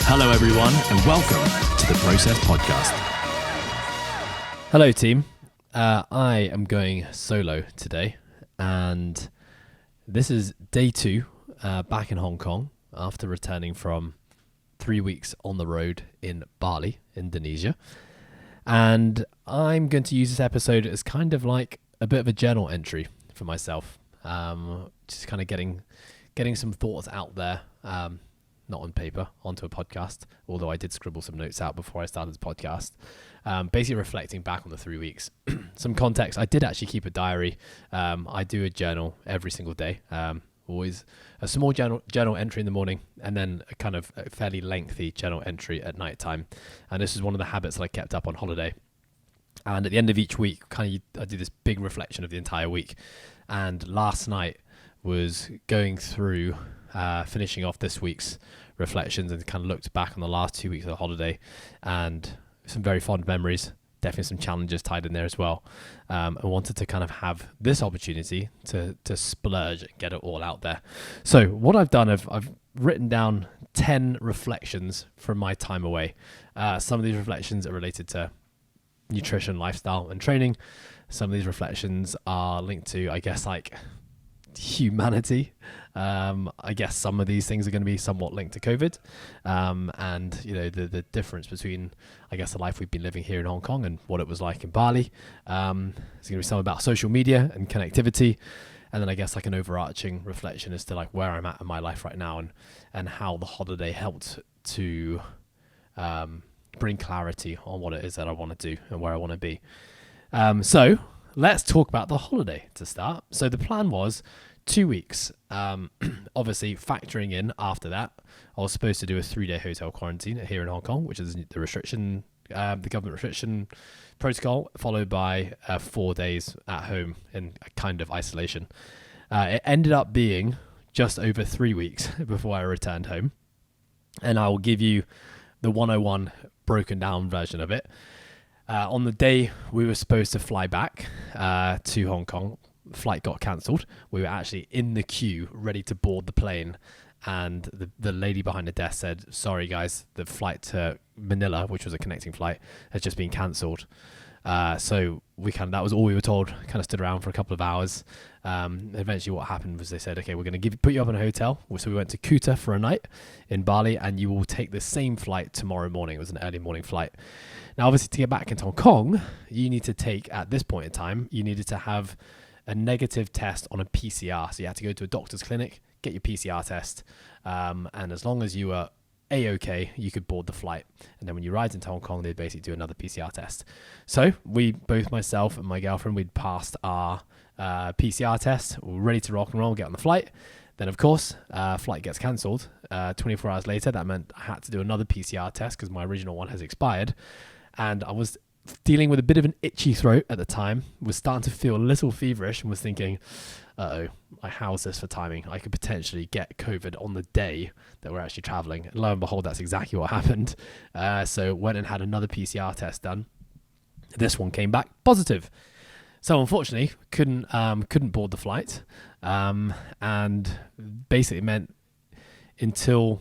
Hello, everyone, and welcome to the Process Podcast. Hello, team. I am going solo today, and this is day 2 back in Hong Kong after returning from 3 weeks on the road in Bali, Indonesia. And I'm going to use this episode as kind of like a bit of a journal entry for myself, just kind of getting some thoughts out there. Not on paper, onto a podcast, although I did scribble some notes out before I started the podcast. Basically reflecting back on the 3 weeks. Some context, I did actually keep a diary. I do a journal every single day. Always a small journal entry in the morning, and then a kind of a fairly lengthy journal entry at night time. And this is one of the habits that I kept up on holiday. And at the end of each week, I do this big reflection of the entire week. And last night was going through finishing off this week's reflections and kind of looked back on the last 2 weeks of the holiday, and some very fond memories, definitely some challenges tied in there as well. I wanted to kind of have this opportunity to splurge and get it all out there. So what I've done, I've written down 10 reflections from my time away. Some of these reflections are related to nutrition, lifestyle, and training. Some of these reflections are linked to, I guess, like humanity. I guess some of these things are going to be somewhat linked to COVID, and you know the difference between, I guess, the life we've been living here in Hong Kong and what it was like in Bali. There's going to be some about social media and connectivity, and then I guess like an overarching reflection as to like where I'm at in my life right now, and how the holiday helped to bring clarity on what it is that I want to do and where I want to be. So let's talk about the holiday to start. So the plan was 2 weeks. Obviously, factoring in after that, I was supposed to do a 3-day hotel quarantine here in Hong Kong, which is the restriction, the government restriction protocol, followed by 4 days at home in a kind of isolation. It ended up being just over 3 weeks before I returned home, and I will give you the 101 broken down version of it. On the day we were supposed to fly back to Hong Kong, flight got cancelled. We were actually in the queue ready to board the plane, and the lady behind the desk said, "Sorry guys, the flight to Manila, which was a connecting flight, has just been cancelled." So that was all we were told. Kind of stood around for a couple of hours. Eventually what happened was they said, "Okay, we're going to put you up in a hotel." So we went to Kuta for a night in Bali, and you will take the same flight tomorrow morning. It was an early morning flight. Now, obviously, to get back into Hong Kong, you need to take, at this point in time, you needed to have a negative test on a PCR. So you had to go to a doctor's clinic, get your PCR test, and as long as you were A-OK, you could board the flight. And then when you arrived into Hong Kong, they'd basically do another PCR test. So both myself and my girlfriend, we'd passed our PCR test. We were ready to rock and roll, get on the flight. Then, of course, flight gets cancelled. 24 hours later, that meant I had to do another PCR test because my original one has expired. And I was dealing with a bit of an itchy throat at the time, was starting to feel a little feverish, and was thinking, how's this for timing? I could potentially get COVID on the day that we're actually traveling. And lo and behold, that's exactly what happened. So went and had another PCR test done. This one came back positive. So unfortunately, couldn't board the flight, and basically meant until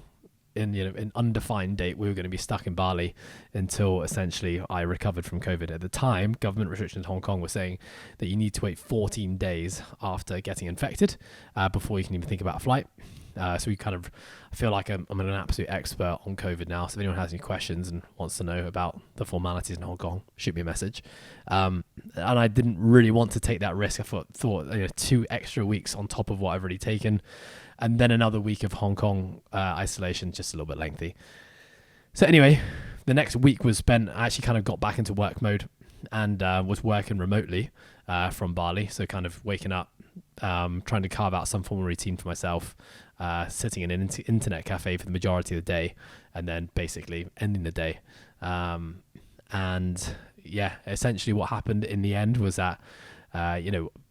an undefined date, we were going to be stuck in Bali until essentially I recovered from COVID. At the time, government restrictions in Hong Kong were saying that you need to wait 14 days after getting infected before you can even think about a flight. So I feel like I'm an absolute expert on COVID now. So if anyone has any questions and wants to know about the formalities in Hong Kong, shoot me a message. And I didn't really want to take that risk. I thought 2 extra weeks on top of what I've already taken, and then another week of Hong Kong isolation, just a little bit lengthy. So anyway, the next week was spent, I actually kind of got back into work mode and was working remotely from Bali. So kind of waking up, trying to carve out some form of routine for myself, sitting in an internet cafe for the majority of the day, and then basically ending the day. And yeah, essentially what happened in the end was that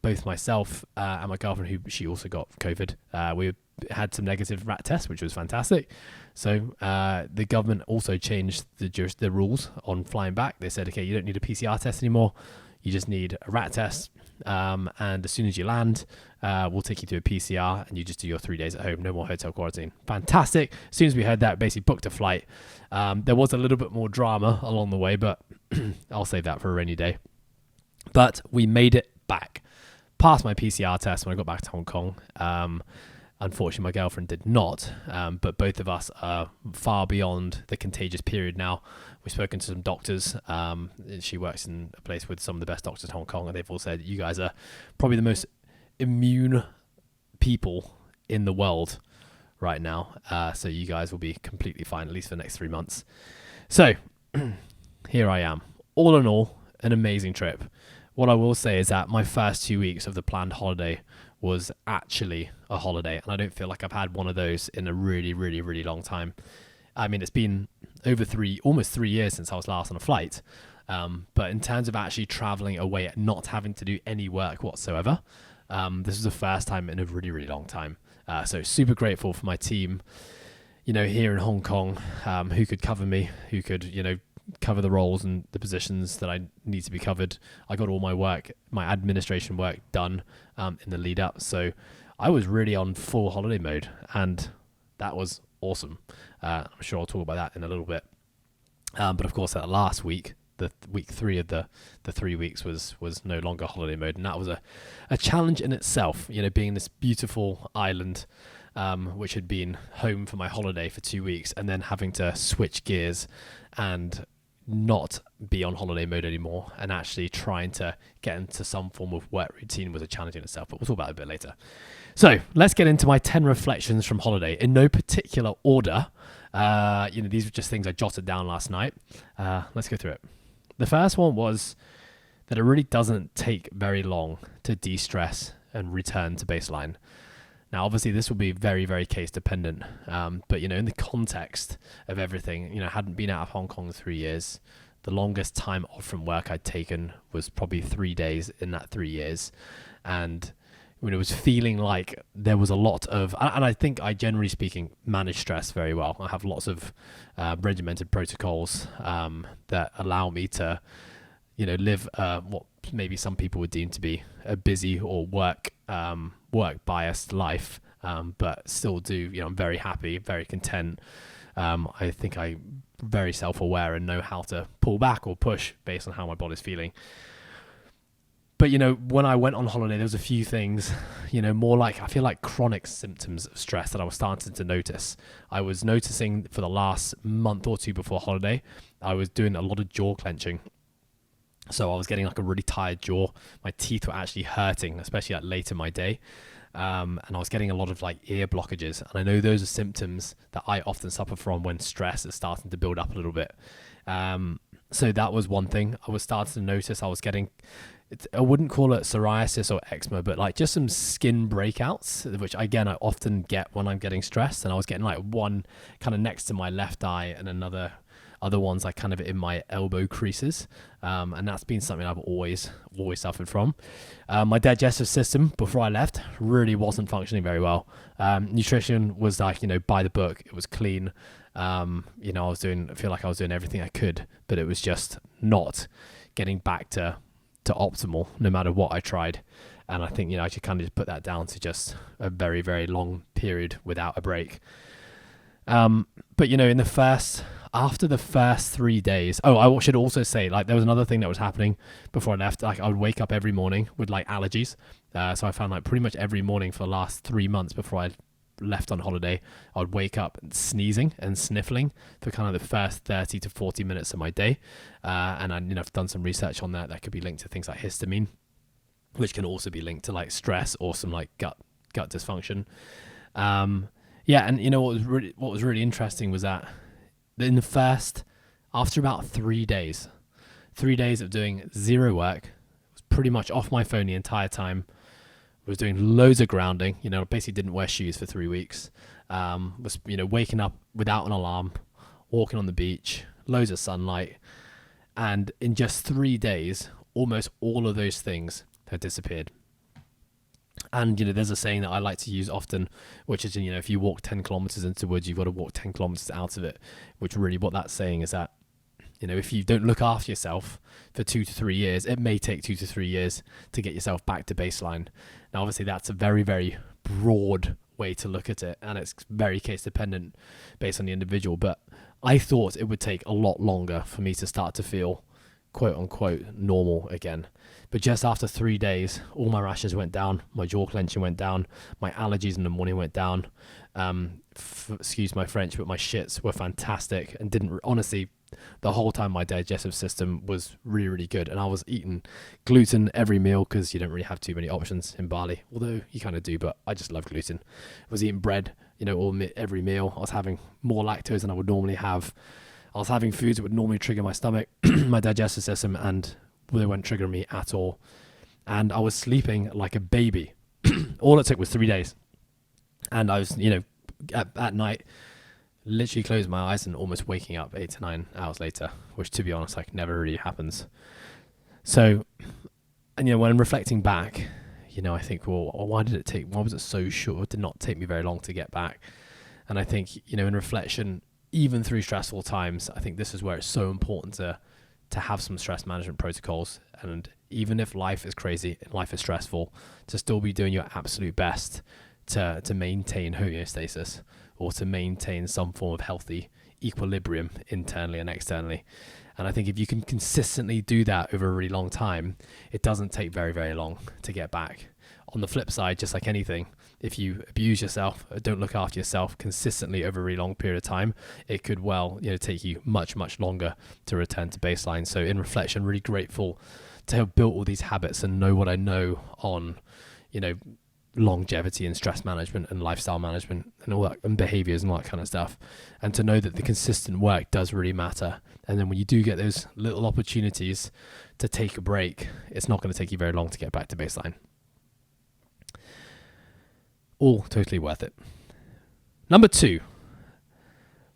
both myself and my girlfriend, who she also got COVID, we had some negative rat tests, which was fantastic. So the government also changed the rules on flying back. They said, okay, you don't need a PCR test anymore. You just need a rat test, and as soon as you land, we'll take you through a PCR, and you just do your 3 days at home. No more hotel quarantine. Fantastic. As soon as we heard that, basically booked a flight. There was a little bit more drama along the way, but I'll save that for a rainy day. But we made it back. Passed my PCR test when I got back to Hong Kong. Unfortunately, my girlfriend did not, but both of us are far beyond the contagious period now. We've spoken to some doctors. She works in a place with some of the best doctors in Hong Kong, and they've all said, you guys are probably the most immune people in the world right now. So you guys will be completely fine, at least for the next 3 months. So here I am. All in all, an amazing trip. What I will say is that my first 2 weeks of the planned holiday was actually a holiday, and I don't feel like I've had one of those in a really, really, really long time. I mean, it's been over almost 3 years since I was last on a flight, but in terms of actually traveling away and not having to do any work whatsoever, this was the first time in a really, really long time. So super grateful for my team, here in Hong Kong, who could cover me, who could, cover the roles and the positions that I need to be covered. I got all my work, my administration work done in the lead up. So I was really on full holiday mode, and that was awesome. I'm sure I'll talk about that in a little bit. But of course, that last week, the week 3 of the 3 weeks was no longer holiday mode. And that was a challenge in itself, being this beautiful island, which had been home for my holiday for 2 weeks, and then having to switch gears and not be on holiday mode anymore and actually trying to get into some form of work routine was a challenge in itself, but we'll talk about it a bit later. So let's get into my 10 reflections from holiday in no particular order. These were just things I jotted down last night. Let's go through it. The first one was that it really doesn't take very long to de-stress and return to baseline. Now, obviously, this will be very, very case dependent. But, in the context of everything, I hadn't been out of Hong Kong 3 years. The longest time off from work I'd taken was probably 3 days in that 3 years. And when it was feeling like there was a lot of, and I think I, generally speaking, manage stress very well. I have lots of regimented protocols that allow me to, live what maybe some people would deem to be a busy or work biased life, but still do, I'm very happy, very content. I think I'm very self-aware and know how to pull back or push based on how my body's feeling. But, when I went on holiday, there was a few things, more like, I feel like chronic symptoms of stress that I was starting to notice. I was noticing for the last month or two before holiday, I was doing a lot of jaw clenching. So I was getting like a really tired jaw. My teeth were actually hurting, especially like late in my day. And I was getting a lot of like ear blockages. And I know those are symptoms that I often suffer from when stress is starting to build up a little bit. So that was one thing I was starting to notice. I was getting, I wouldn't call it psoriasis or eczema, but like just some skin breakouts, which again, I often get when I'm getting stressed. And I was getting like one kind of next to my left eye and other ones like kind of in my elbow creases. And that's been something I've always suffered from. My digestive system before I left really wasn't functioning very well. Nutrition was like, by the book. It was clean. I feel like I was doing everything I could, but it was just not getting back to optimal no matter what I tried. And I think, I should kind of just put that down to just a very, very long period without a break. But after the first 3 days, I should also say, like, there was another thing that was happening before I left. Like, I would wake up every morning with like allergies. So I found like pretty much every morning for the last 3 months before I left on holiday, I would wake up sneezing and sniffling for kind of the first 30 to 40 minutes of my day. And I've done some research on that could be linked to things like histamine, which can also be linked to like stress or some like gut dysfunction. And what was really interesting was that after about 3 days of doing zero work, was pretty much off my phone the entire time, was doing loads of grounding, basically didn't wear shoes for 3 weeks, was, waking up without an alarm, walking on the beach, loads of sunlight. And in just 3 days, almost all of those things had disappeared. And, there's a saying that I like to use often, which is, if you walk 10 kilometers into the woods, you've got to walk 10 kilometers out of it, which really what that's saying is that if you don't look after yourself for 2 to 3 years, it may take 2 to 3 years to get yourself back to baseline. Now, obviously, that's a very, very broad way to look at it, and it's very case dependent based on the individual. But I thought it would take a lot longer for me to start to feel quote unquote normal again. But just after 3 days, all my rashes went down, my jaw clenching went down, my allergies in the morning went down. Excuse my French, but my shits were fantastic and didn't honestly. The whole time my digestive system was really, really good, and I was eating gluten every meal because you don't really have too many options in Bali, although you kind of do, but I just love gluten. I was eating bread, every meal. I was having more lactose than I would normally have. I was having foods that would normally trigger my stomach, my digestive system, and they weren't triggering me at all. And I was sleeping like a baby. All it took was 3 days. And I was, at night, literally closing my eyes and almost waking up 8 to 9 hours later, which, to be honest, never really happens. So, and when I'm reflecting back, I think, well, why was it so short? It did not take me very long to get back. And I think, in reflection, even through stressful times, I think this is where it's so important to have some stress management protocols. And even if life is crazy and life is stressful, to still be doing your absolute best to maintain homeostasis, or to maintain some form of healthy equilibrium internally and externally. And I think if you can consistently do that over a really long time, it doesn't take very, very long to get back. On the flip side, just like anything, if you abuse yourself, or don't look after yourself consistently over a really long period of time, it could take you much, much longer to return to baseline. So in reflection, really grateful to have built all these habits and know what I know on, longevity and stress management and lifestyle management and all that, and behaviors and all that kind of stuff, and to know that the consistent work does really matter. And then when you do get those little opportunities to take a break, it's not going to take you very long to get back to baseline. All totally worth it. Number 2,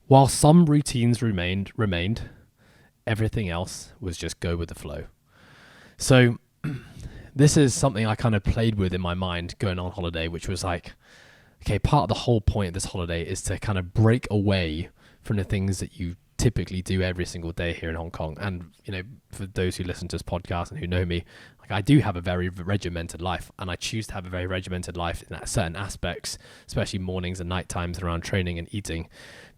while some routines remained, everything else was just go with the flow. So this is something I kind of played with in my mind going on holiday, which was okay, part of the whole point of this holiday is to kind of break away from the things that you typically do every single day here in Hong Kong. And, for those who listen to this podcast and who know me, I do have a very regimented life, and I choose to have a very regimented life in certain aspects, especially mornings and night times around training and eating,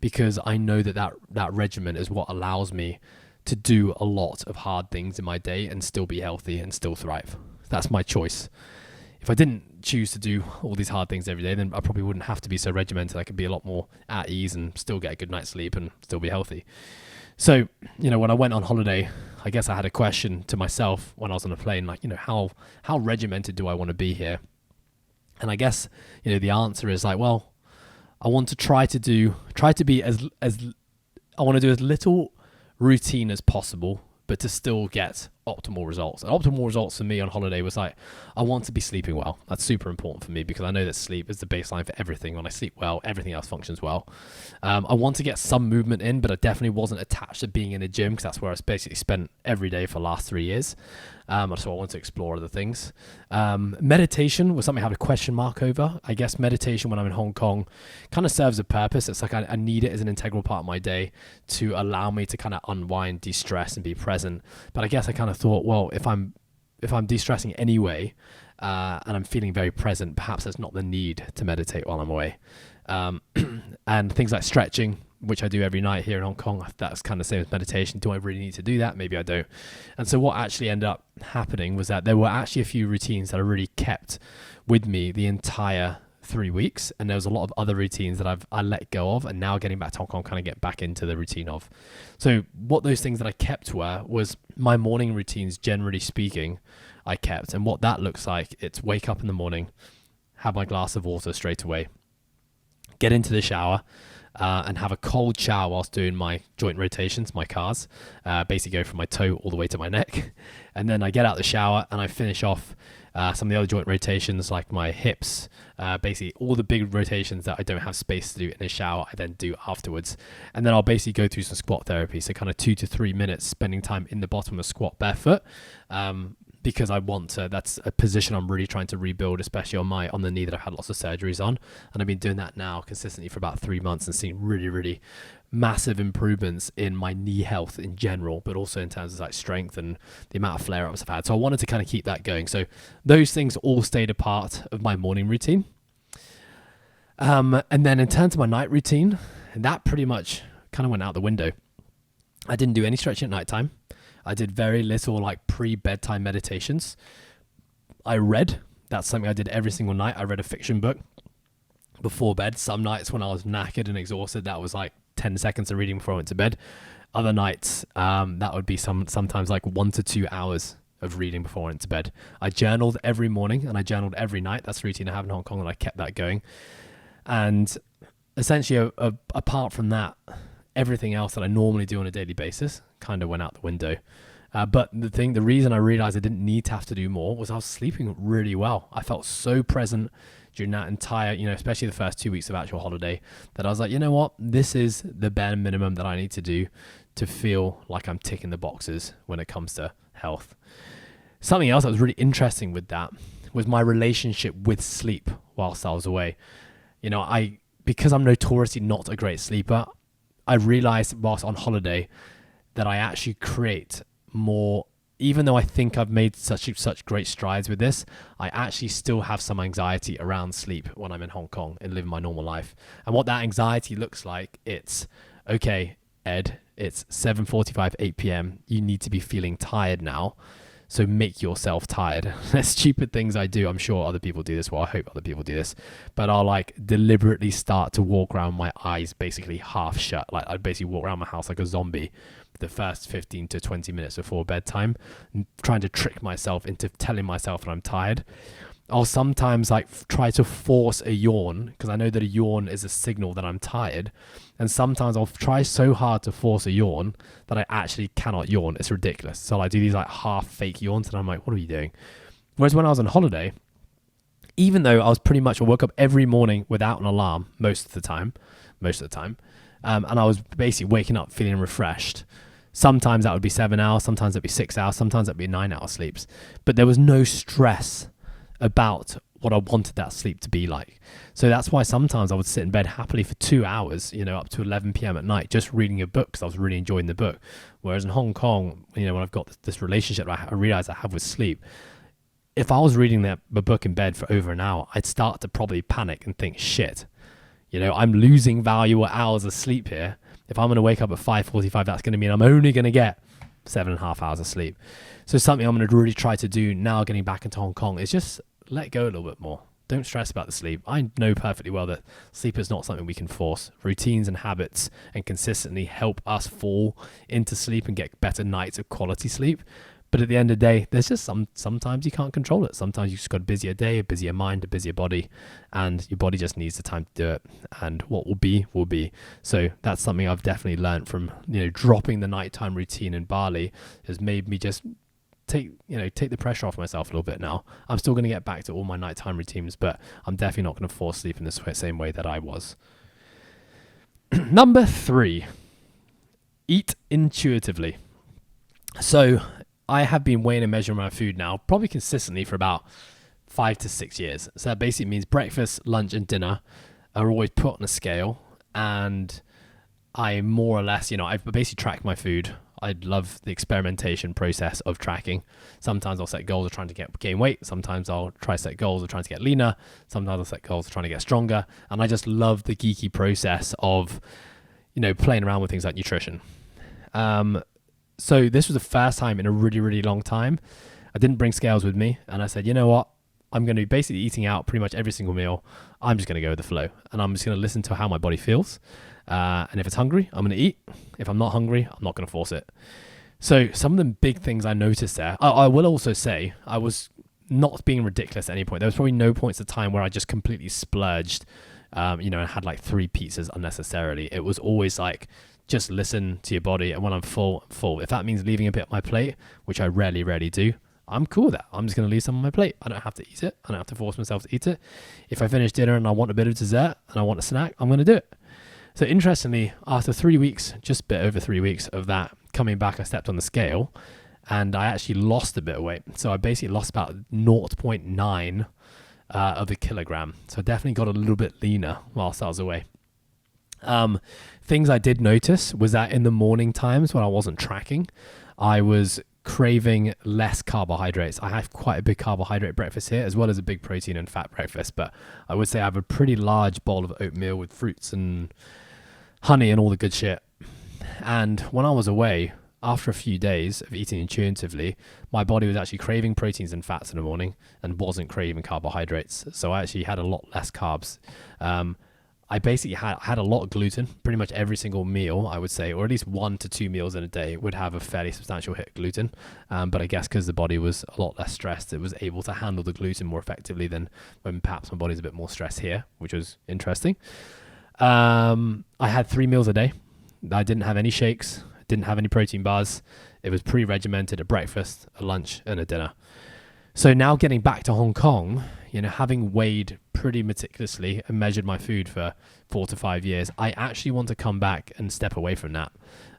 because I know that regimen is what allows me to do a lot of hard things in my day and still be healthy and still thrive. That's my choice. If I didn't choose to do all these hard things every day, then I probably wouldn't have to be so regimented. I could be a lot more at ease and still get a good night's sleep and still be healthy. So, when I went on holiday, I guess I had a question to myself when I was on a plane, how regimented do I want to be here? And I guess, the answer is I want to try to do as little routine as possible, but to still get optimal results. And optimal results for me on holiday was I want to be sleeping well. That's super important for me because I know that sleep is the baseline for everything. When I sleep well, everything else functions well. I want to get some movement in, but I definitely wasn't attached to being in a gym because that's where I basically spent every day for the last 3 years. So I want to explore other things. Meditation was something I had a question mark over. I guess meditation when I'm in Hong Kong kind of serves a purpose. It's I need it as an integral part of my day to allow me to kind of unwind, de-stress and be present. But I guess I kind of thought, well, if I'm de-stressing anyway, and I'm feeling very present, perhaps there's not the need to meditate while I'm away. And things like stretching, which I do every night here in Hong Kong, that's kind of the same as meditation. Do I really need to do that? Maybe I don't. And so what actually ended up happening was that there were actually a few routines that I really kept with me the entire 3 weeks, and there was a lot of other routines that I let go of, and now getting back to Hong Kong, kind of get back into the routine of. So what those things that I kept was my morning routines, generally speaking, I kept. And what that looks like, it's wake up in the morning, have my glass of water straight away, get into the shower, and have a cold shower whilst doing my joint rotations, my cars, basically go from my toe all the way to my neck. And then I get out the shower and I finish off some of the other joint rotations like my hips, basically all the big rotations that I don't have space to do in a shower, I then do afterwards. And then I'll basically go through some squat therapy. So kind of 2 to 3 minutes spending time in the bottom of a squat barefoot. because I want to. That's a position I'm really trying to rebuild, especially on the knee that I've had lots of surgeries on. And I've been doing that now consistently for about 3 months and seeing really, really massive improvements in my knee health in general, but also in terms of like strength and the amount of flare-ups I've had. So I wanted to kind of keep that going. So those things all stayed a part of my morning routine. And then in terms of my night routine, that pretty much kind of went out the window. I didn't do any stretching at nighttime. I did very little like pre-bedtime meditations. I read. That's something I did every single night. I read a fiction book before bed. Some nights when I was knackered and exhausted, that was like 10 seconds of reading before I went to bed. Other nights, that would be sometimes like 1 to 2 hours of reading before I went to bed. I journaled every morning and I journaled every night. That's the routine I have in Hong Kong, and I kept that going. And essentially, apart from that, everything else that I normally do on a daily basis kind of went out the window. But the reason I realized I didn't need to have to do more was I was sleeping really well. I felt so present during that entire, especially the first 2 weeks of actual holiday, that I was like, you know what, this is the bare minimum that I need to do to feel like I'm ticking the boxes when it comes to health. Something else that was really interesting with that was my relationship with sleep whilst I was away. Because I'm notoriously not a great sleeper, I realized whilst on holiday that I actually create more. Even though I think I've made such great strides with this, I actually still have some anxiety around sleep when I'm in Hong Kong and living my normal life. And what that anxiety looks like, it's, okay, Ed, it's 7:45, 8 p.m. You need to be feeling tired now. So make yourself tired. There's stupid things I do. I'm sure other people do this. Well, I hope other people do this. But I'll like deliberately start to walk around my eyes basically half shut. Like I'd basically walk around my house like a zombie the first 15 to 20 minutes before bedtime, trying to trick myself into telling myself that I'm tired. I'll sometimes like try to force a yawn because I know that a yawn is a signal that I'm tired. And sometimes I'll try so hard to force a yawn that I actually cannot yawn. It's ridiculous. So I do these like half fake yawns and I'm like, what are you doing? Whereas when I was on holiday, even though I woke up every morning without an alarm most of the time, and I was basically waking up feeling refreshed. Sometimes that would be 7 hours, sometimes it'd be 6 hours, sometimes it'd be 9 hour sleeps. But there was no stress about what I wanted that sleep to be like. So that's why sometimes I would sit in bed happily for 2 hours, up to 11 p.m. at night, just reading a book because I was really enjoying the book. Whereas in Hong Kong, when I've got this relationship that I realize I have with sleep, if I was reading the book in bed for over an hour, I'd start to probably panic and think, shit, I'm losing valuable hours of sleep here. If I'm going to wake up at 5:45, that's going to mean I'm only going to get 7.5 hours of sleep. So something I'm going to really try to do now getting back into Hong Kong is just let go a little bit more. Don't stress about the sleep. I know perfectly well that sleep is not something we can force. Routines and habits and consistently help us fall into sleep and get better nights of quality sleep. But at the end of the day, there's just sometimes you can't control it. Sometimes you've just got a busier day, a busier mind, a busier body, and your body just needs the time to do it. And what will be, will be. So that's something I've definitely learned from, dropping the nighttime routine in Bali has made me just take the pressure off myself a little bit now. I'm still going to get back to all my nighttime routines, but I'm definitely not going to force sleep in the same way that I was. Number 3, eat intuitively. So I have been weighing and measuring my food now probably consistently for about 5 to 6 years. So that basically means breakfast, lunch and dinner are always put on a scale, and I more or less, I basically track my food. I love the experimentation process of tracking. Sometimes I'll set goals of trying to gain weight. Sometimes I'll try to set goals of trying to get leaner. Sometimes I'll set goals of trying to get stronger. And I just love the geeky process of, playing around with things like nutrition. So this was the first time in a really, really long time I didn't bring scales with me. And I said, you know what? I'm going to be basically eating out pretty much every single meal. I'm just going to go with the flow. And I'm just going to listen to how my body feels. And if it's hungry, I'm going to eat. If I'm not hungry, I'm not going to force it. So some of the big things I noticed there, I will also say I was not being ridiculous at any point. There was probably no points of time where I just completely splurged, and had like 3 pizzas unnecessarily. It was always like, just listen to your body. And when I'm full, I'm full. If that means leaving a bit on my plate, which I rarely do, I'm cool with that. I'm just going to leave some on my plate. I don't have to eat it. I don't have to force myself to eat it. If I finish dinner and I want a bit of dessert and I want a snack, I'm going to do it. So interestingly, after 3 weeks, just a bit over 3 weeks of that coming back, I stepped on the scale and I actually lost a bit of weight. So I basically lost about 0.9 of a kilogram. So I definitely got a little bit leaner whilst I was away. Things I did notice was that in the morning times when I wasn't tracking, I was craving less carbohydrates. I have quite a big carbohydrate breakfast here, as well as a big protein and fat breakfast, but I would say I have a pretty large bowl of oatmeal with fruits and honey and all the good shit. And when I was away, after a few days of eating intuitively, my body was actually craving proteins and fats in the morning and wasn't craving carbohydrates. So I actually had a lot less carbs. I basically had a lot of gluten. Pretty much every single meal, I would say, or at least 1 to 2 meals in a day would have a fairly substantial hit of gluten. But I guess because the body was a lot less stressed, it was able to handle the gluten more effectively than when perhaps my body's a bit more stressed here, which was interesting. I had 3 meals a day. I didn't have any shakes, didn't have any protein bars. It was pre-regimented: a breakfast, a lunch, and a dinner. So now getting back to Hong Kong, having weighed pretty meticulously and measured my food for 4 to 5 years, I actually want to come back and step away from that.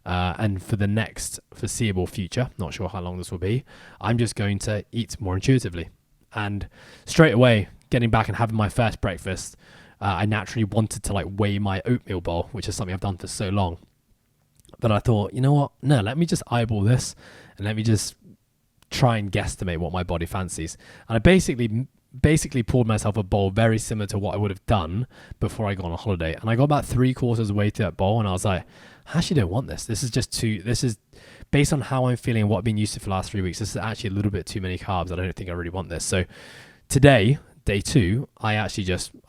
And for the next foreseeable future, not sure how long this will be, I'm just going to eat more intuitively. And straight away, getting back and having my first breakfast, I naturally wanted to weigh my oatmeal bowl, which is something I've done for so long. But I thought, you know what? No, let me just eyeball this and let me just try and guesstimate what my body fancies. And I basically poured myself a bowl very similar to what I would have done before I got on a holiday. And I got about 3/4 of the way through that bowl and I was like, I actually don't want this. This is based on how I'm feeling and what I've been used to for the last 3 weeks. This is actually a little bit too many carbs. I don't think I really want this. So today, day 2, I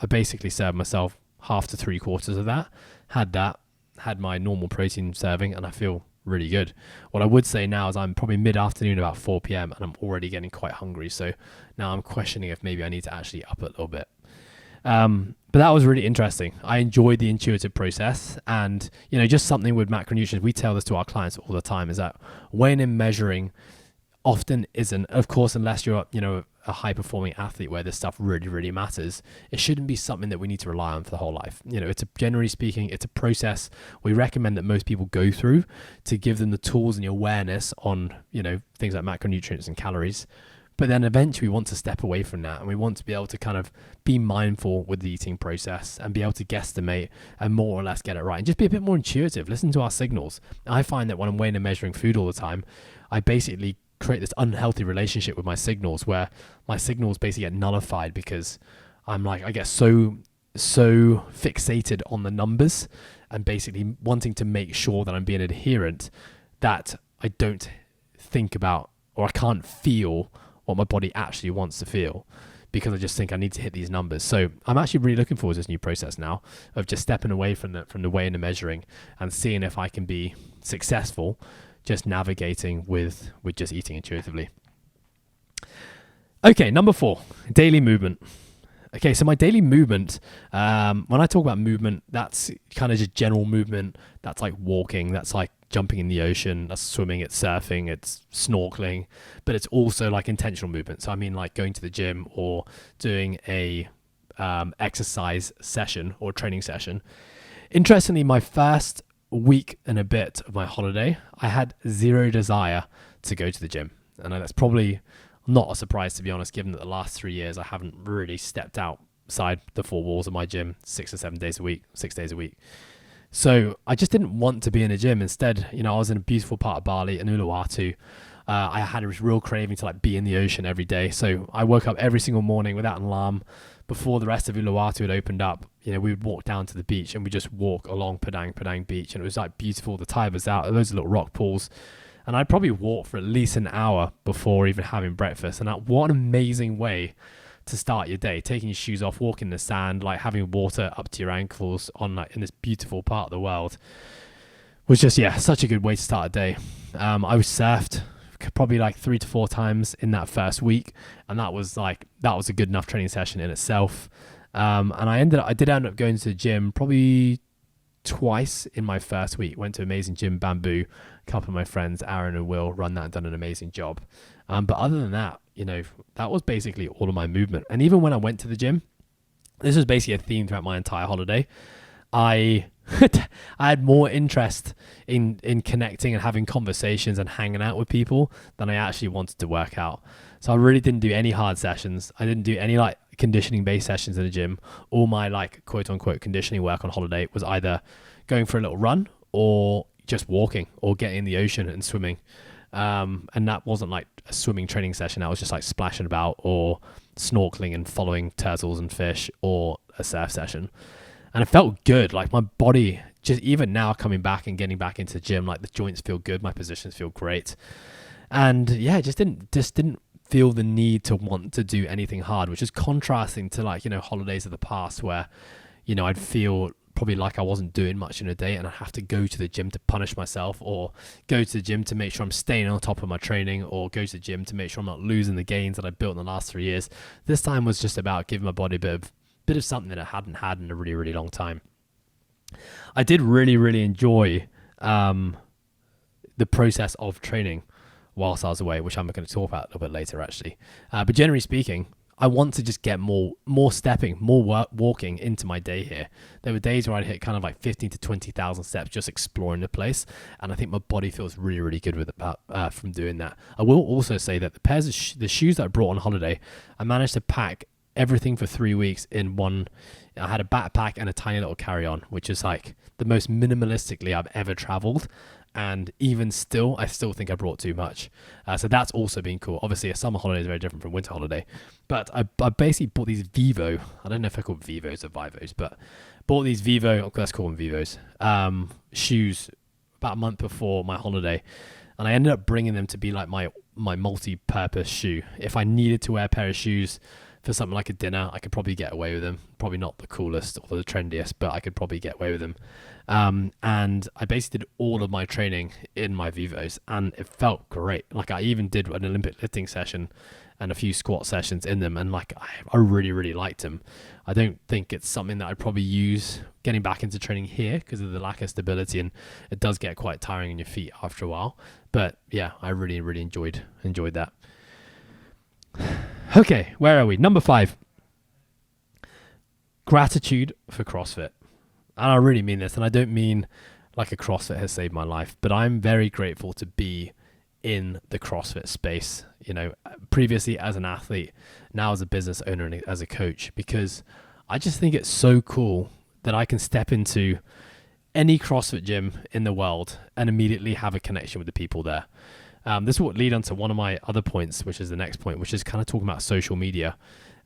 basically served myself half to 3/4 of that, had my normal protein serving, and I feel really good. What I would say now is I'm probably mid-afternoon, about 4 p.m, and I'm already getting quite hungry. So now I'm questioning if maybe I need to actually up it a little bit. But that was really interesting. I enjoyed the intuitive process, and just something with macronutrients. We tell this to our clients all the time, is that weighing and measuring often isn't, of course, unless you're a high-performing athlete where this stuff really, really matters, it shouldn't be something that we need to rely on for the whole life. Generally speaking, it's a process we recommend that most people go through to give them the tools and the awareness on, things like macronutrients and calories. But then eventually we want to step away from that, and we want to be able to kind of be mindful with the eating process and be able to guesstimate and more or less get it right and just be a bit more intuitive, listen to our signals. I find that when I'm weighing and measuring food all the time, I basically create this unhealthy relationship with my signals where my signals basically get nullified because I get so fixated on the numbers and basically wanting to make sure that I'm being adherent that I don't think about, or I can't feel what my body actually wants to feel, because I just think I need to hit these numbers. So I'm actually really looking forward to this new process now of just stepping away from the weighing and measuring and seeing if I can be successful just navigating with just eating intuitively. Okay, number 4, daily movement. Okay, so my daily movement, when I talk about movement, that's kind of just general movement. That's like walking, that's like jumping in the ocean, that's swimming, it's surfing, it's snorkeling, but it's also like intentional movement. So I mean like going to the gym or doing a exercise session or training session. Interestingly, my first week and a bit of my holiday, I had zero desire to go to the gym. And that's probably not a surprise, to be honest, given that the last 3 years I haven't really stepped outside the 4 walls of my gym 6 or 7 days a week, 6 days a week. So I just didn't want to be in a gym. Instead, I was in a beautiful part of Bali, in Uluwatu. I had a real craving to be in the ocean every day. So I woke up every single morning without an alarm. Before the rest of Uluwatu had opened up, we would walk down to the beach and we just walk along Padang Beach, and it was beautiful. The tide was out, loads of little rock pools, and I'd probably walk for at least an hour before even having breakfast. And what an amazing way to start your day, taking your shoes off, walking in the sand, having water up to your ankles on in this beautiful part of the world was just such a good way to start a day. I was surfed probably 3 to 4 times in that first week, and that was a good enough training session in itself. And I did end up going to the gym probably twice in my first week. Went to amazing gym Bamboo. A couple of my friends, Aaron and Will, run that and done an amazing job. But other than that, that was basically all of my movement. And even when I went to the gym, this was basically a theme throughout my entire holiday. I I had more interest in connecting and having conversations and hanging out with people than I actually wanted to work out. So I really didn't do any hard sessions. I didn't do any like conditioning based sessions in the gym. All my like quote unquote conditioning work on holiday was either going for a little run or just walking or getting in the ocean and swimming. And that wasn't like a swimming training session. That was just like splashing about or snorkeling and following turtles and fish or a surf session. And it felt good. Like my body, just even now coming back and getting back into the gym, like the joints feel good. My positions feel great. And yeah, just didn't feel the need to want to do anything hard, which is contrasting to like, holidays of the past where, I'd feel probably like I wasn't doing much in a day and I have to go to the gym to punish myself or go to the gym to make sure I'm staying on top of my training or go to the gym to make sure I'm not losing the gains that I built in the last 3 years. This time was just about giving my body a bit of something that I hadn't had in a really, really long time. I did really, really enjoy the process of training whilst I was away, which I'm going to talk about a little bit later actually. But generally speaking, I want to just get more stepping, more walking into my day here. There were days where I'd hit kind of like 15 to 20,000 steps just exploring the place. And I think my body feels really, really good with it from doing that. I will also say that the pairs of the shoes that I brought on holiday, I managed to pack everything for 3 weeks in one. I had a backpack and a tiny little carry-on, which is like the most minimalistically I've ever traveled. And even still, I still think I brought too much. So that's also been cool. Obviously, a summer holiday is very different from winter holiday. But I basically bought these Vivo. I don't know if they're called Vivos or Vivos, but bought these Vivo, let's call them Vivos, shoes about a month before my holiday. And I ended up bringing them to be like my multi-purpose shoe. If I needed to wear a pair of shoes for something like a dinner, I could probably get away with them. Probably not the coolest or the trendiest, but I could probably get away with them. And I basically did all of my training in my Vivos and it felt great. Like I even did an Olympic lifting session and a few squat sessions in them. And like, I really, really liked them. I don't think it's something that I'd probably use getting back into training here because of the lack of stability. And it does get quite tiring on your feet after a while. But yeah, I really, really enjoyed that. Okay, where are we? Number 5. Gratitude for CrossFit. And I really mean this, and I don't mean like a CrossFit has saved my life, but I'm very grateful to be in the CrossFit space, previously as an athlete, now as a business owner and as a coach, because I just think it's so cool that I can step into any CrossFit gym in the world and immediately have a connection with the people there. This will lead on to one of my other points, which is the next point, which is kind of talking about social media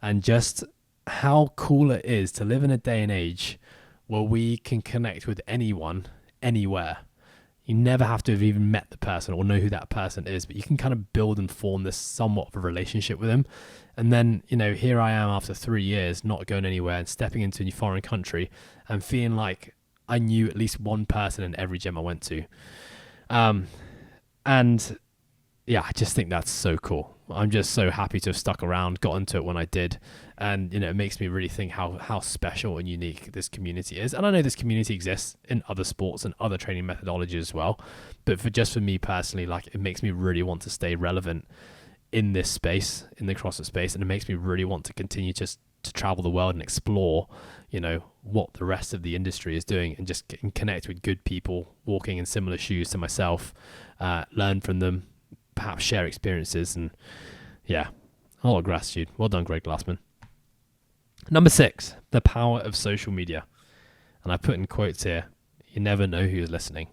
and just how cool it is to live in a day and age where we can connect with anyone, anywhere. You never have to have even met the person or know who that person is, but you can kind of build and form this somewhat of a relationship with them. And then, here I am after 3 years, not going anywhere and stepping into a new foreign country and feeling like I knew at least one person in every gym I went to. And yeah, I just think that's so cool. I'm just so happy to have stuck around, got into it when I did. And, it makes me really think how special and unique this community is. And I know this community exists in other sports and other training methodologies as well. But for me personally, like it makes me really want to stay relevant in this space, in the CrossFit space. And it makes me really want to continue just to travel the world and explore, what the rest of the industry is doing and just connect with good people walking in similar shoes to myself, learn from them, perhaps share experiences, and yeah, a lot of gratitude. Well done, Greg Glassman. Number 6, the power of social media. And I put in quotes here, you never know who's listening.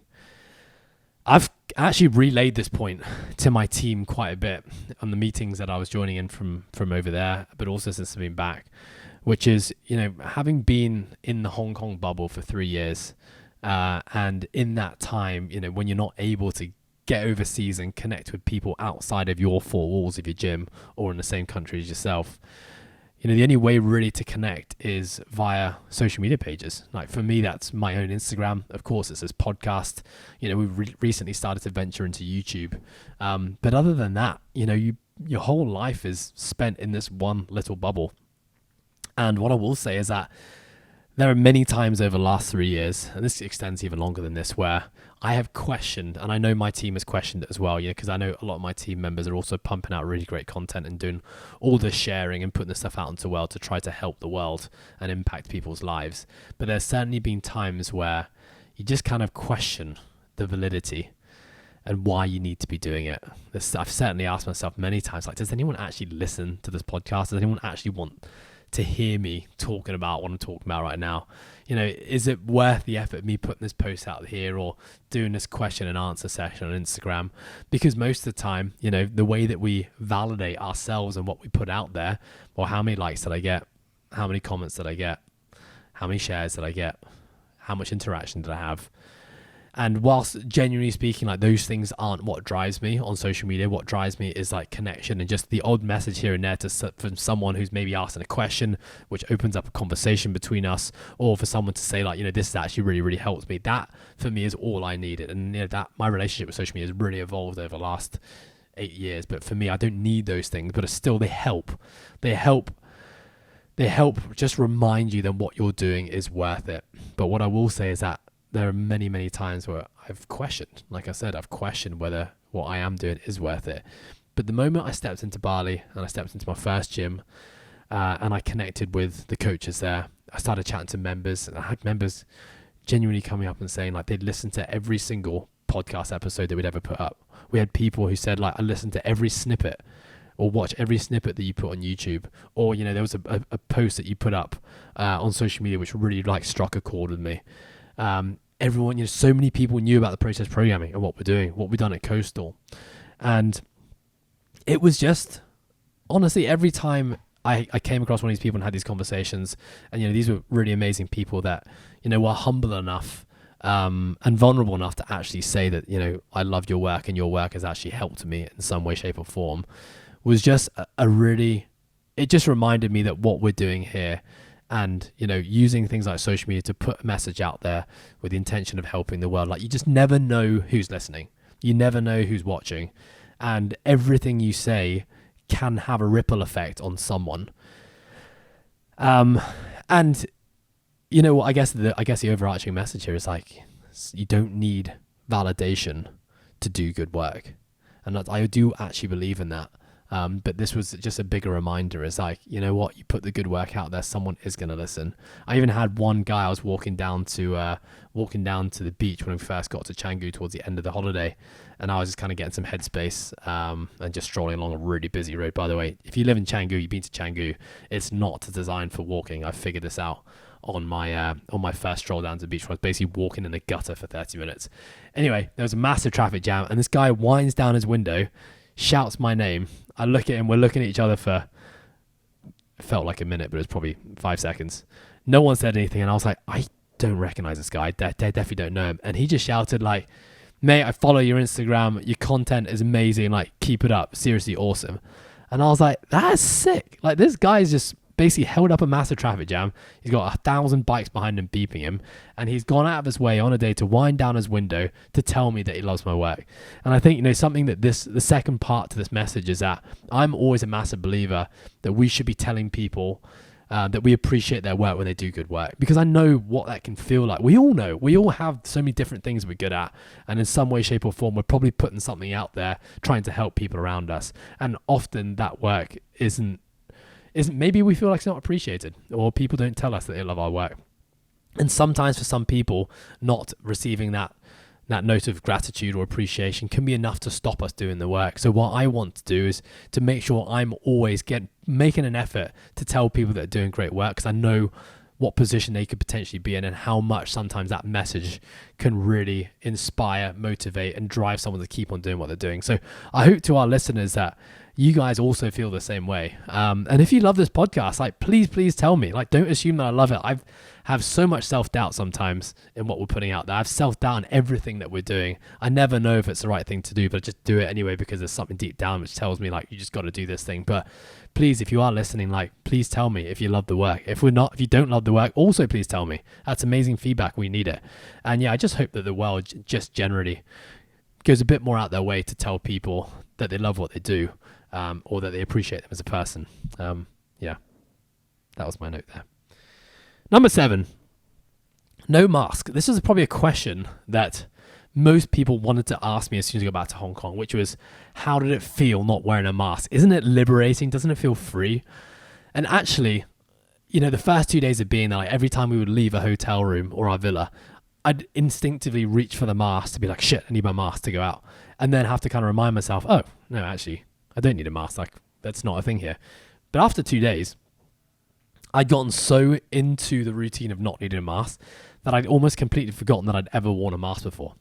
I've actually relayed this point to my team quite a bit on the meetings that I was joining in from over there, but also since I've been back, which is, having been in the Hong Kong bubble for 3 years, and in that time, when you're not able to get overseas and connect with people outside of your 4 walls of your gym or in the same country as yourself, the only way really to connect is via social media pages. Like for me, that's my own Instagram. Of course, it's this podcast. We've recently started to venture into YouTube. But other than that, your whole life is spent in this one little bubble. And what I will say is that There are many times over the last 3 years, and this extends even longer than this, where I have questioned, and I know my team has questioned it as well, because I know a lot of my team members are also pumping out really great content and doing all this sharing and putting this stuff out into the world to try to help the world and impact people's lives. But there's certainly been times where you just kind of question the validity and why you need to be doing it. I've certainly asked myself many times, like, does anyone actually listen to this podcast? Does anyone actually want to hear me talking about what I'm talking about right now? Is it worth the effort of me putting this post out here or doing this question and answer session on Instagram? Because most of the time, the way that we validate ourselves and what we put out there, or how many likes did I get? How many comments did I get? How many shares did I get? How much interaction did I have? And whilst genuinely speaking, like, those things aren't what drives me on social media. What drives me is like connection and just the odd message here and there from someone who's maybe asking a question, which opens up a conversation between us, or for someone to say, like, this has actually really, really helped me. That for me is all I needed. And that my relationship with social media has really evolved over the last 8 years. But for me, I don't need those things, but still they help. They help just remind you that what you're doing is worth it. But what I will say is that there are many, many times where I've questioned, like I said, I've questioned whether what I am doing is worth it. But the moment I stepped into Bali and I stepped into my first gym and I connected with the coaches there, I started chatting to members, and I had members genuinely coming up and saying, like, they'd listen to every single podcast episode that we'd ever put up. We had people who said, like, I listened to every snippet or watch every snippet that you put on YouTube, or, there was a post that you put up on social media which really, like, struck a chord with me. Everyone, so many people knew about the process programming and what we're doing, what we've done at Coastal. And it was just, honestly, every time I came across one of these people and had these conversations, and, these were really amazing people that, were humble enough and vulnerable enough to actually say that, I love your work and your work has actually helped me in some way, shape or form, was just it just reminded me that what we're doing here, and, using things like social media to put a message out there with the intention of helping the world. Like, you just never know who's listening. You never know who's watching. And everything you say can have a ripple effect on someone. And, I guess the overarching message here is, like, you don't need validation to do good work. And I do actually believe in that. But this was just a bigger reminder. It's like, you put the good work out there, someone is going to listen. I even had one guy, I was walking down to the beach when we first got to Canggu towards the end of the holiday, and I was just kind of getting some headspace and just strolling along a really busy road. By the way, if you live in Canggu, you've been to Canggu, it's not designed for walking. I figured this out on my first stroll down to the beach, where I was basically walking in a gutter for 30 minutes. Anyway, there was a massive traffic jam, and this guy winds down his window, shouts my name. I look at him, we're looking at each other for, it felt like a minute, but it was probably 5 seconds. No one said anything, and I was like, I don't recognize this guy. I definitely don't know him. And he just shouted, like, mate, I follow your Instagram. Your content is amazing. Like, keep it up. Seriously awesome. And I was like, that's sick. Like, this guy's just basically held up a massive traffic jam. He's got 1,000 bikes behind him beeping him, and he's gone out of his way on a day to wind down his window to tell me that he loves my work. And I think, something that the second part to this message is that I'm always a massive believer that we should be telling people that we appreciate their work when they do good work, because I know what that can feel like. We all have so many different things we're good at, and in some way, shape or form, we're probably putting something out there trying to help people around us. And often that work isn't maybe we feel like it's not appreciated, or people don't tell us that they love our work. And sometimes for some people, not receiving that note of gratitude or appreciation can be enough to stop us doing the work. So what I want to do is to make sure I'm always making an effort to tell people that are doing great work, because I know what position they could potentially be in, and how much sometimes that message can really inspire, motivate, and drive someone to keep on doing what they're doing. So I hope to our listeners that you guys also feel the same way. And if you love this podcast, like, please tell me. Like, don't assume that I love it. I have so much self-doubt sometimes in what we're putting out there. I have self-doubt in everything that we're doing. I never know if it's the right thing to do, but I just do it anyway, because there's something deep down which tells me, like, you just got to do this thing. But please, if you are listening, like, please tell me if you love the work. If you don't love the work, also please tell me. That's amazing feedback. We need it. And yeah, I just hope that the world just generally goes a bit more out their way to tell people that they love what they do, or that they appreciate them as a person. Yeah, that was my note there. Number 7, No mask. This is probably a question that most people wanted to ask me as soon as I got back to Hong Kong, which was, how did it feel not wearing a mask? Isn't it liberating? Doesn't it feel free? And actually, the first 2 days of being there, like every time we would leave a hotel room or our villa, I'd instinctively reach for the mask to be like, shit, I need my mask to go out. And then have to kind of remind myself, oh, no, actually, I don't need a mask. Like, that's not a thing here. But after 2 days, I'd gotten so into the routine of not needing a mask that I'd almost completely forgotten that I'd ever worn a mask before.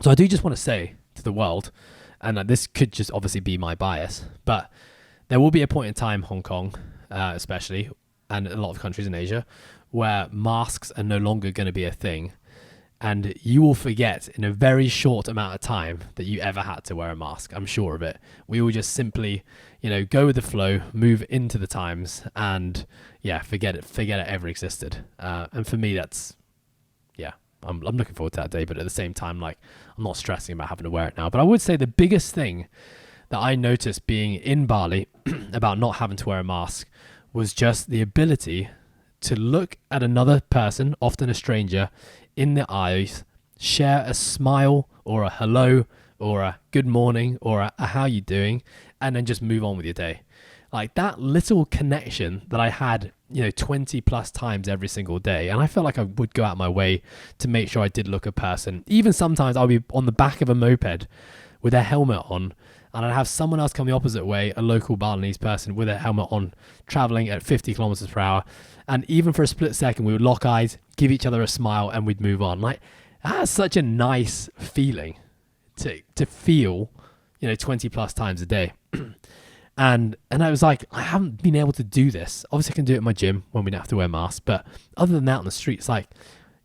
So I do just want to say to the world, and this could just obviously be my bias, but there will be a point in time, Hong Kong especially, and a lot of countries in Asia, where masks are no longer going to be a thing. And you will forget in a very short amount of time that you ever had to wear a mask. I'm sure of it. We will just simply, go with the flow, move into the times, and forget it ever existed. And for me, that's, I'm looking forward to that day. But at the same time, like, I'm not stressing about having to wear it now. But I would say the biggest thing that I noticed being in Bali about not having to wear a mask was just the ability to look at another person, often a stranger, in the eyes, share a smile or a hello or a good morning or a how you doing, and then just move on with your day. Like that little connection that I had, 20 plus times every single day. And I felt like I would go out my way to make sure I did look a person. Even sometimes I'll be on the back of a moped with a helmet on, and I'd have someone else come the opposite way, a local Balinese person with a helmet on, traveling at 50 kilometers per hour. And even for a split second, we would lock eyes, give each other a smile, and we'd move on. Like, that's such a nice feeling to feel, 20 plus times a day. And I was like, I haven't been able to do this. Obviously, I can do it in my gym when we don't have to wear masks. But other than that, on the streets, like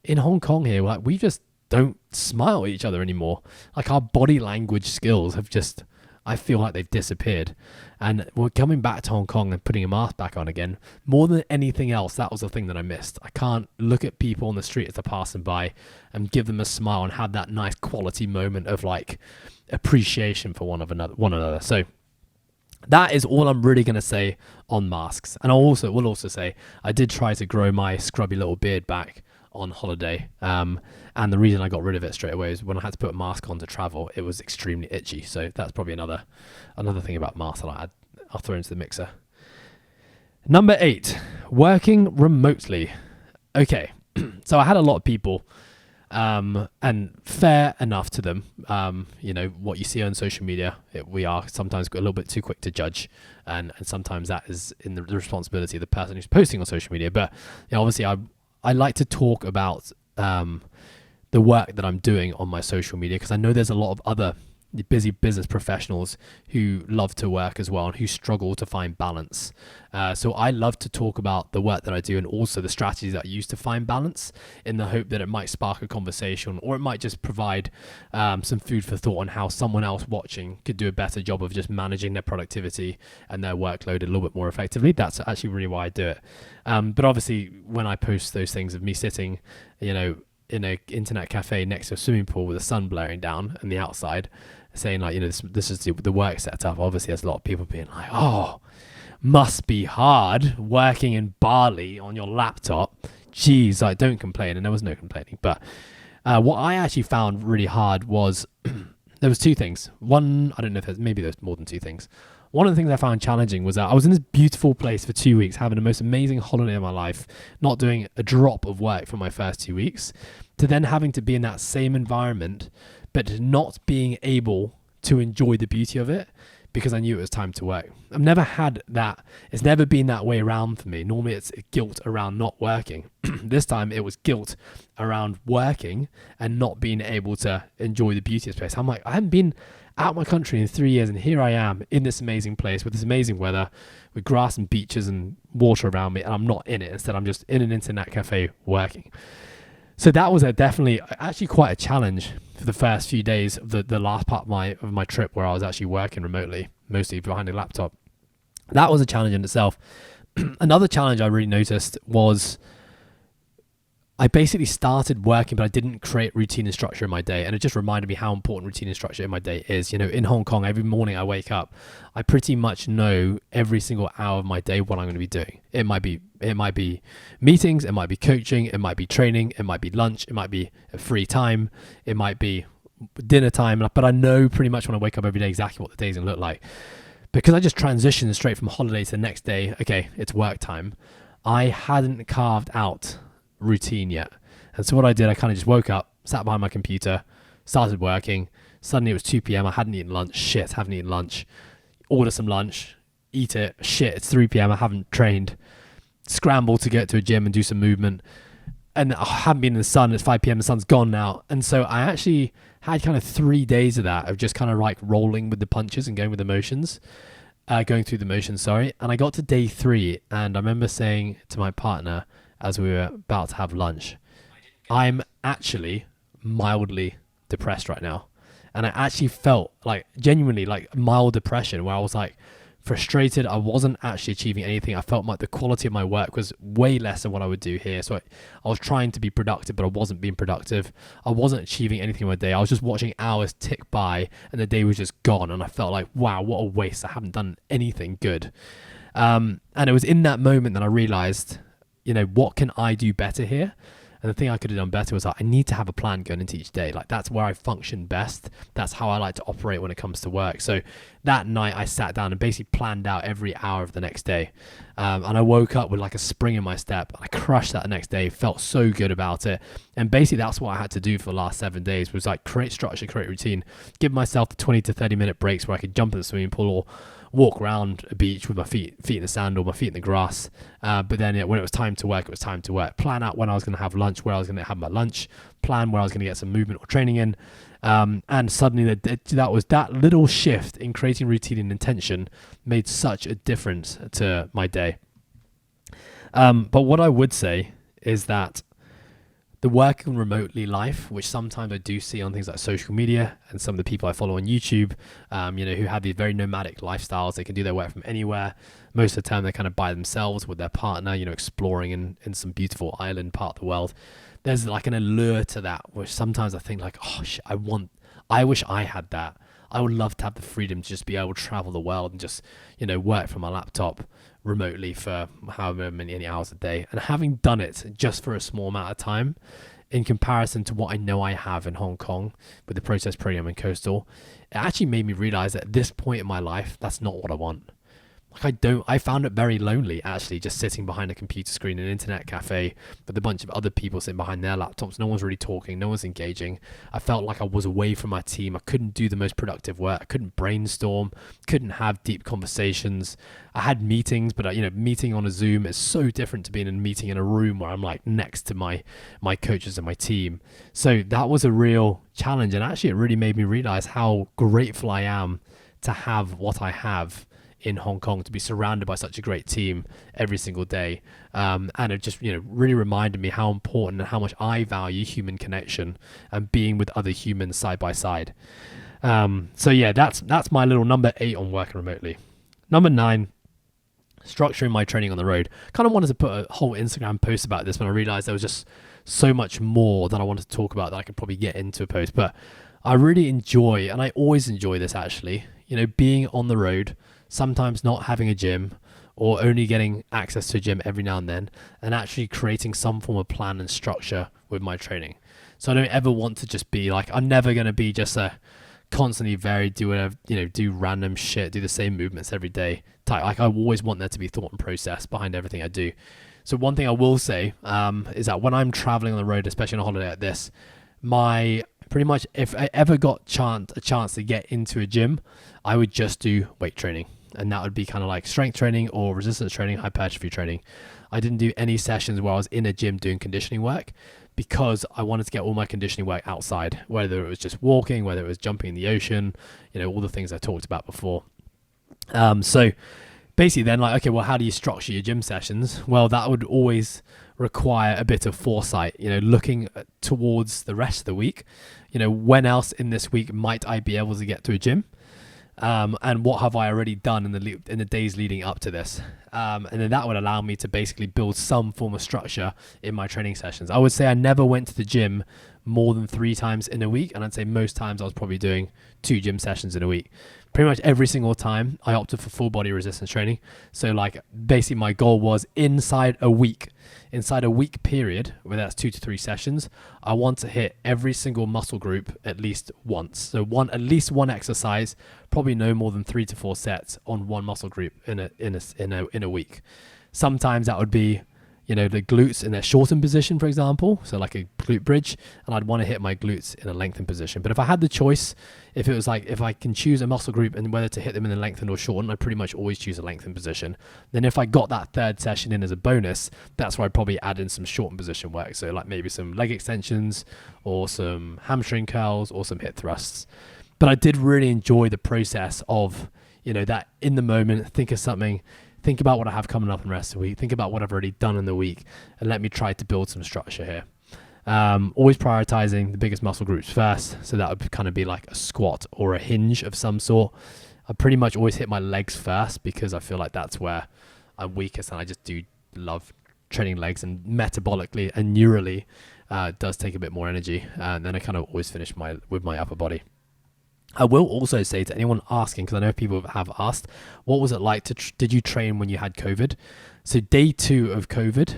in Hong Kong here, like we just don't smile at each other anymore. Like our body language skills have just, I feel like they've disappeared. And we're coming back to Hong Kong and putting a mask back on again. More than anything else, that was the thing that I missed. I can't look at people on the street as they're passing by and give them a smile and have that nice quality moment of like appreciation for one another. So that is all I'm really going to say on masks. And I will also say I did try to grow my scrubby little beard back on holiday. And the reason I got rid of it straight away is when I had to put a mask on to travel, it was extremely itchy. So that's probably another thing about masks that I'll throw into the mixer. Number 8, working remotely. Okay, so I had a lot of people, and fair enough to them. What you see on social media, we are sometimes a little bit too quick to judge, and sometimes that is in the responsibility of the person who's posting on social media. But obviously, I like to talk about the work that I'm doing on my social media, because I know there's a lot of other busy business professionals who love to work as well and who struggle to find balance. So I love to talk about the work that I do and also the strategies that I use to find balance, in the hope that it might spark a conversation, or it might just provide some food for thought on how someone else watching could do a better job of just managing their productivity and their workload a little bit more effectively. That's actually really why I do it. But obviously, when I post those things of me sitting, in an internet cafe next to a swimming pool with the sun blaring down and the outside, saying like, this is the work setup, obviously there's a lot of people being like, oh, must be hard working in Bali on your laptop. Geez, like, don't complain. And there was no complaining. But what I actually found really hard was there was two things. One, I don't know if there's more than two things. One of the things I found challenging was that I was in this beautiful place for 2 weeks, having the most amazing holiday of my life, not doing a drop of work for my first 2 weeks, to then having to be in that same environment, but not being able to enjoy the beauty of it because I knew it was time to work. I've never had that. It's never been that way around for me. Normally it's guilt around not working. This time it was guilt around working and not being able to enjoy the beauty of this place. I'm like, I haven't been out of my country in 3 years, and here I am in this amazing place with this amazing weather, with grass and beaches and water around me, and I'm not in it. Instead, I'm just in an internet cafe working. So that was definitely actually quite a challenge for the first few days of the last part of my trip, where I was actually working remotely, mostly behind a laptop. That was a challenge in itself. Another challenge I really noticed was I basically started working, but I didn't create routine and structure in my day. And it just reminded me how important routine and structure in my day is. In Hong Kong, every morning I wake up, I pretty much know every single hour of my day what I'm going to be doing. It might be meetings, it might be coaching, it might be training, it might be lunch, it might be a free time, it might be dinner time. But I know pretty much when I wake up every day exactly what the day's going to look like. Because I just transitioned straight from holiday to the next day, okay, it's work time. I hadn't carved out routine yet. And so what I did, I kind of just woke up, sat behind my computer, started working. Suddenly it was 2 p.m. I hadn't eaten lunch. Shit, haven't eaten lunch. Order some lunch, eat it. Shit, it's 3 p.m. I haven't trained. Scramble to get to a gym and do some movement. And I haven't been in the sun. It's 5 p.m. The sun's gone now. And so I actually had kind of 3 days of that, of just kind of like rolling with the punches and going with the motions. Going through the motions, sorry. And I got to day 3 and I remember saying to my partner as we were about to have lunch, I'm actually mildly depressed right now. And I actually felt like genuinely like mild depression where I was like frustrated. I wasn't actually achieving anything. I felt like the quality of my work was way less than what I would do here. So I was trying to be productive, but I wasn't being productive. I wasn't achieving anything in my day. I was just watching hours tick by and the day was just gone. And I felt like, wow, what a waste. I haven't done anything good. And it was in that moment that I realized, what can I do better here? And the thing I could have done better was like, I need to have a plan going into each day. Like that's where I function best. That's how I like to operate when it comes to work. So that night I sat down and basically planned out every hour of the next day. And I woke up with like a spring in my step. I crushed that the next day, felt so good about it. And basically that's what I had to do for the last 7 days was like create structure, create routine, give myself the 20 to 30 minute breaks where I could jump in the swimming pool or walk around a beach with my feet in the sand or my feet in the grass. But then when it was time to work, it was time to work. Plan out when I was going to have lunch, where I was going to have my lunch, plan where I was going to get some movement or training in. And suddenly that little shift in creating routine and intention made such a difference to my day. But what I would say is that the working remotely life, which sometimes I do see on things like social media and some of the people I follow on YouTube, who have these very nomadic lifestyles. They can do their work from anywhere. Most of the time they're kind of by themselves with their partner, exploring in some beautiful island part of the world. There's like an allure to that, which sometimes I think like, oh, I wish I had that. I would love to have the freedom to just be able to travel the world and just, work from my laptop remotely for however many hours a day. And having done it just for a small amount of time in comparison to what I know I have in Hong Kong with the process program and coastal, it actually made me realize that at this point in my life, that's not what I want. I found it very lonely actually, just sitting behind a computer screen in an internet cafe with a bunch of other people sitting behind their laptops. No one's really talking, no one's engaging. I felt like I was away from my team. I couldn't do the most productive work. I couldn't brainstorm, couldn't have deep conversations. I had meetings, but meeting on a Zoom is so different to being in a meeting in a room where I'm like next to my coaches and my team. So that was a real challenge. And actually it really made me realize how grateful I am to have what I have in Hong Kong, to be surrounded by such a great team every single day. And it just, really reminded me how important and how much I value human connection and being with other humans side by side. So yeah, that's my little number 8 on working remotely. Number 9, structuring my training on the road. Kind of wanted to put a whole Instagram post about this when I realized there was just so much more that I wanted to talk about that I could probably get into a post. But I really enjoy, and I always enjoy this actually, being on the road, sometimes not having a gym or only getting access to a gym every now and then, and actually creating some form of plan and structure with my training. So I don't ever want to just be like, I'm never going to be just a constantly varied, do random shit, do the same movements every day type. Like I always want there to be thought and process behind everything I do. So one thing I will say is that when I'm traveling on the road, especially on a holiday like this, pretty much if I ever got a chance to get into a gym, I would just do weight training. And that would be kind of like strength training or resistance training, hypertrophy training. I didn't do any sessions where I was in a gym doing conditioning work because I wanted to get all my conditioning work outside, whether it was just walking, whether it was jumping in the ocean, all the things I talked about before. So basically then like, okay, well, how do you structure your gym sessions? Well, that would always require a bit of foresight, looking towards the rest of the week. When else in this week might I be able to get to a gym? and what have I already done in the days leading up to this. And then that would allow me to basically build some form of structure in my training sessions. I would say I never went to the gym more than 3 times in a week, and I'd say most times I was probably doing 2 gym sessions in a week. Pretty much every single time I opted for full body resistance training. So like basically my goal was inside a week period, where that's 2 to 3 sessions, I want to hit every single muscle group at least once. So at least one exercise, probably no more than 3 to 4 sets on one muscle group in a week. Sometimes that would be, the glutes in their shortened position, for example, so like a glute bridge, and I'd want to hit my glutes in a lengthened position. But if I had the choice, if I can choose a muscle group and whether to hit them in a lengthened or shortened, I'd pretty much always choose a lengthened position. Then if I got that third session in as a bonus, that's where I'd probably add in some shortened position work. So like maybe some leg extensions or some hamstring curls or some hip thrusts. But I did really enjoy the process of, that in the moment, think about what I have coming up in the rest of the week, think about what I've already done in the week, and let me try to build some structure here. Always prioritizing the biggest muscle groups first. So that would kind of be like a squat or a hinge of some sort. I pretty much always hit my legs first because I feel like that's where I'm weakest, and I just do love training legs, and metabolically and neurally it does take a bit more energy. And then I kind of always finish with my upper body. I will also say to anyone asking, because I know people have asked, what was it like did you train when you had COVID? So day 2 of COVID,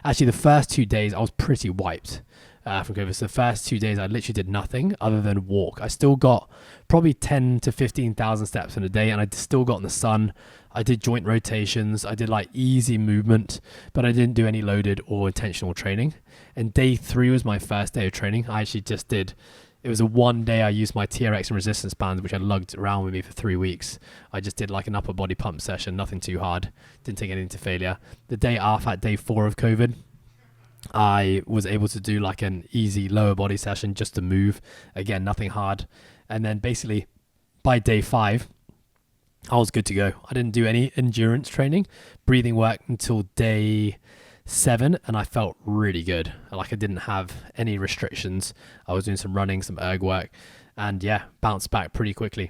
actually the first 2 days I was pretty wiped from COVID. So the first 2 days I literally did nothing other than walk. I still got probably 10 to 15,000 steps in a day, and I still got in the sun. I did joint rotations. I did like easy movement, but I didn't do any loaded or intentional training. And day 3 was my first day of training. I actually just did... It was a 1 day I used my TRX and resistance bands, which I lugged around with me for 3 weeks. I just did like an upper body pump session, nothing too hard. Didn't take anything to failure. The day after, at day 4 of COVID, I was able to do like an easy lower body session just to move. Again, nothing hard. And then basically by day 5, I was good to go. I didn't do any endurance training, breathing work until day 7, and I felt really good. Like I didn't have any restrictions. I was doing some running, some erg work, and bounced back pretty quickly.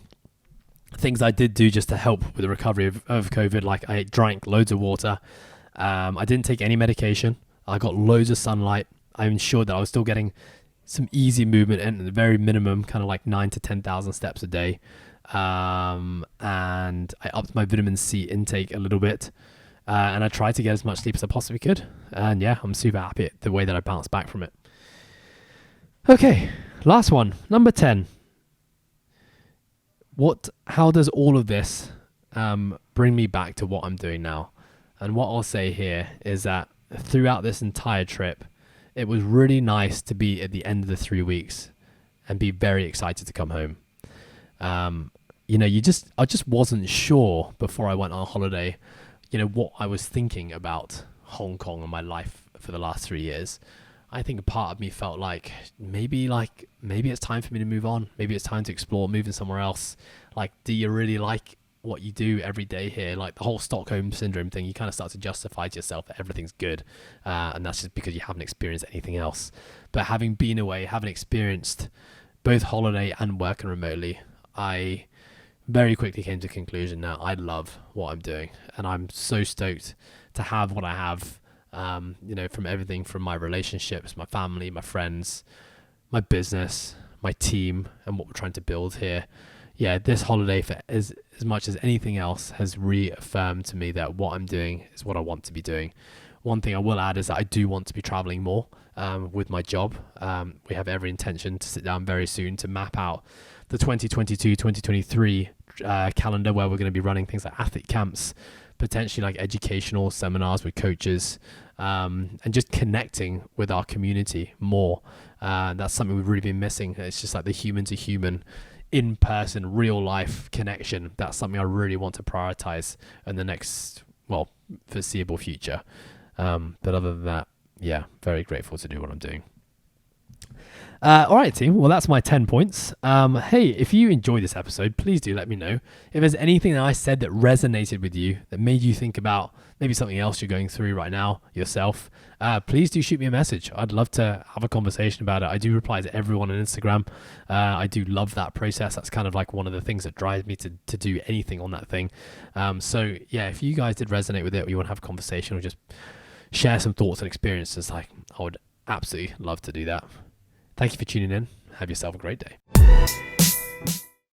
Things I did do just to help with the recovery of COVID, like I drank loads of water. I didn't take any medication. I got loads of sunlight. I ensured that I was still getting some easy movement and at the very minimum, kind of like 9 to 10,000 steps a day. And I upped my vitamin C intake a little bit. And I tried to get as much sleep as I possibly could. And I'm super happy at the way that I bounced back from it. Okay, last one, number 10. How does all of this bring me back to what I'm doing now? And what I'll say here is that throughout this entire trip, it was really nice to be at the end of the 3 weeks and be very excited to come home. I just wasn't sure before I went on holiday what I was thinking about Hong Kong and my life for the last 3 years. I think a part of me felt like maybe it's time for me to move on. Maybe it's time to explore moving somewhere else. Like, do you really like what you do every day here? Like the whole Stockholm syndrome thing, you kind of start to justify to yourself that everything's good. And that's just because you haven't experienced anything else. But having been away, having experienced both holiday and working remotely, I very quickly came to the conclusion that I love what I'm doing, and I'm so stoked to have what I have, from everything from my relationships, my family, my friends, my business, my team, and what we're trying to build here. This holiday, for as much as anything else, has reaffirmed to me that what I'm doing is what I want to be doing. One thing I will add is that I do want to be traveling more with my job. We have every intention to sit down very soon to map out the 2022-2023 calendar, where we're going to be running things like athlete camps, potentially like educational seminars with coaches, and just connecting with our community more. That's something we've really been missing. It's just like the human to human, in-person, real life connection. That's something I really want to prioritize in the next, foreseeable future. But other than that, very grateful to do what I'm doing. All right, team. Well, that's my 10 points. Hey, if you enjoyed this episode, please do let me know. If there's anything that I said that resonated with you, that made you think about maybe something else you're going through right now yourself, please do shoot me a message. I'd love to have a conversation about it. I do reply to everyone on Instagram. I do love that process. That's kind of like one of the things that drives me to do anything on that thing. So yeah, if you guys did resonate with it, or you want to have a conversation or just share some thoughts and experiences, like, I would absolutely love to do that. Thank you for tuning in. Have yourself a great day.